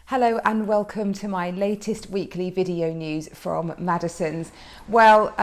Hello and welcome to my latest weekly video news from Madison's. Well,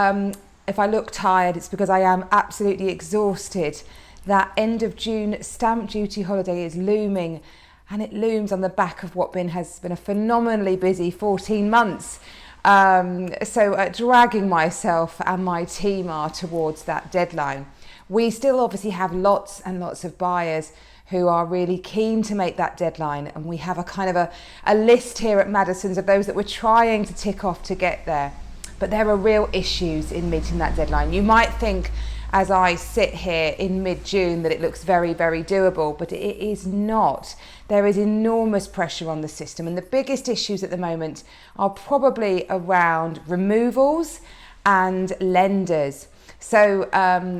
if I look tired, it's because I am absolutely exhausted. That end of June stamp duty holiday is looming, and it looms on the back of what has been a phenomenally busy 14 months. Dragging myself and my team are towards that deadline. We still obviously have lots and lots of buyers who are really keen to make that deadline, and we have a kind of a list here at Madison's of those that we're trying to tick off to get there. But there are real issues in meeting that deadline. You might think, as I sit here in mid-June, that it looks very, very doable, but it is not. There is enormous pressure on the system, and the biggest issues at the moment are probably around removals and lenders. So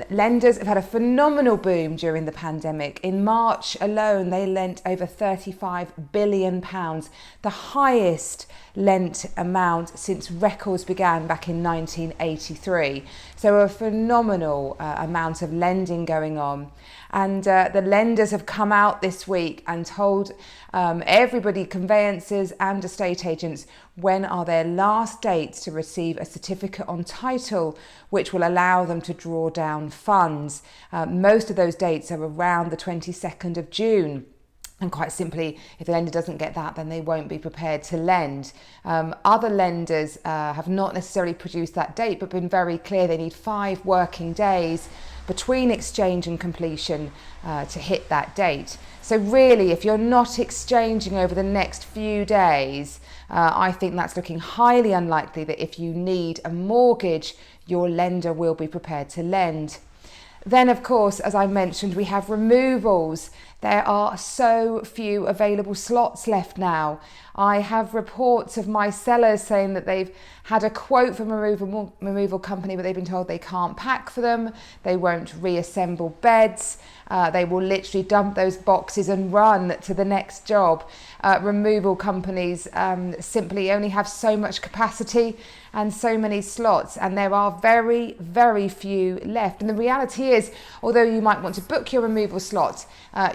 lenders have had a phenomenal boom during the pandemic. In March alone, they lent over £35 billion, the highest lent amount since records began back in 1983. So a phenomenal amount of lending going on. And the lenders have come out this week and told everybody, conveyancers and estate agents, when are their last dates to receive a certificate on title, which will allow them to draw down funds. Most of those dates are around the 22nd of June. And quite simply, if the lender doesn't get that, then they won't be prepared to lend. Other lenders have not necessarily produced that date, but been very clear they need 5 working days between exchange and completion to hit that date. So really, if you're not exchanging over the next few days, I think that's looking highly unlikely that if you need a mortgage, your lender will be prepared to lend. Then, of course, as I mentioned, we have removals. There are so few available slots left now. I have reports of my sellers saying that they've had a quote from a removal company, but they've been told they can't pack for them. They won't reassemble beds. They will literally dump those boxes and run to the next job. Removal companies simply only have so much capacity and so many slots, and there are very, very few left. And the reality is, although you might want to book your removal slot,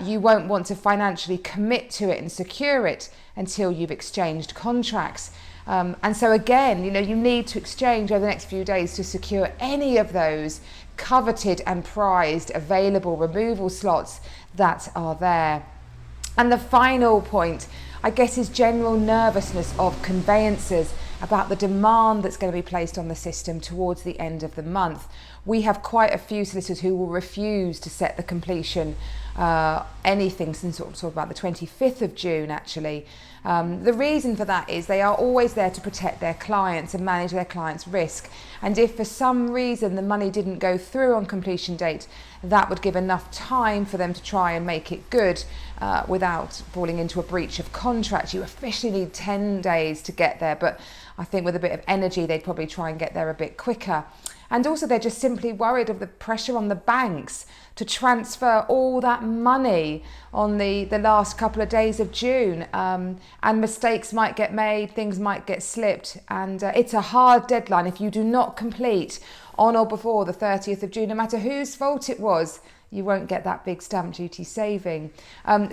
you won't want to financially commit to it and secure it until you've exchanged contracts. And so again, you need to exchange over the next few days to secure any of those coveted and prized available removal slots that are there. And the final point, I guess, is general nervousness of conveyancers about the demand that's going to be placed on the system towards the end of the month. We have quite a few solicitors who will refuse to set the completion anything since sort of about the 25th of June, actually. The reason for that is they are always there to protect their clients and manage their clients' risk. And if for some reason the money didn't go through on completion date, that would give enough time for them to try and make it good without falling into a breach of contract. You officially need 10 days to get there, but I think with a bit of energy, they'd probably try and get there a bit quicker. And also they're just simply worried of the pressure on the banks to transfer all that money on the last couple of days of June. And mistakes might get made, things might get slipped. And it's a hard deadline. If you do not complete on or before the 30th of June, no matter whose fault it was, you won't get that big stamp duty saving.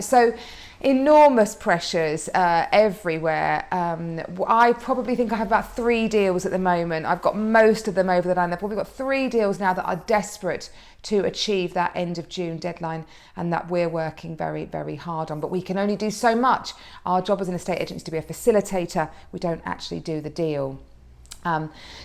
So enormous pressures everywhere. I probably think I have about 3 deals at the moment. I've got most of them over the line. I've probably got 3 deals now that are desperate to achieve that end of June deadline, and that we're working very, very hard on. But we can only do so much. Our job as an estate agent is to be a facilitator. We don't actually do the deal.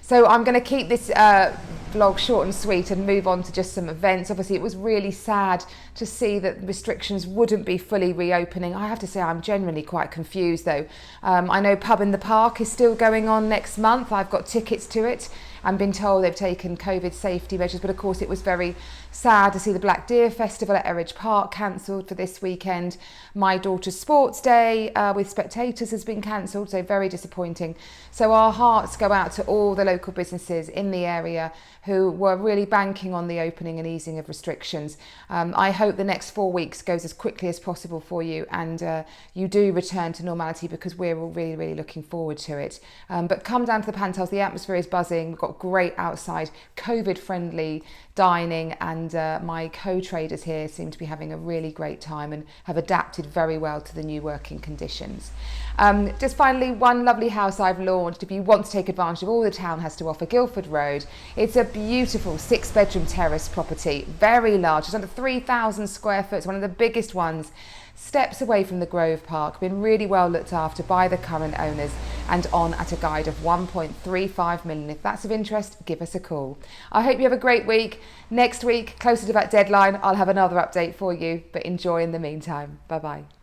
So I'm going to keep this vlog short and sweet and move on to just some events. Obviously, it was really sad to see that restrictions wouldn't be fully reopening. I have to say I'm generally quite confused though. I know Pub in the Park is still going on next month. I've got tickets to it and been told they've taken COVID safety measures, but of course it was very sad to see the Black Deer Festival at Erridge Park cancelled for this weekend. My daughter's sports day with spectators has been cancelled, so very disappointing. So our hearts go out to all the local businesses in the area who were really banking on the opening and easing of restrictions. I hope the next 4 weeks goes as quickly as possible for you, and you do return to normality, because we're all really, really looking forward to it. But come down to the Pantiles, the atmosphere is buzzing. We've got great outside, COVID-friendly dining, and and my co-traders here seem to be having a really great time and have adapted very well to the new working conditions. Just finally, one lovely house I've launched if you want to take advantage of all the town has to offer, Guildford Road. It's a beautiful 6-bedroom terrace property, very large, it's under 3,000 square foot, it's one of the biggest ones, steps away from the Grove Park, been really well looked after by the current owners and on at a guide of 1.35 million. If that's of interest, give us a call. I hope you have a great week. Next week, closer to that deadline, I'll have another update for you, but enjoy in the meantime. Bye bye.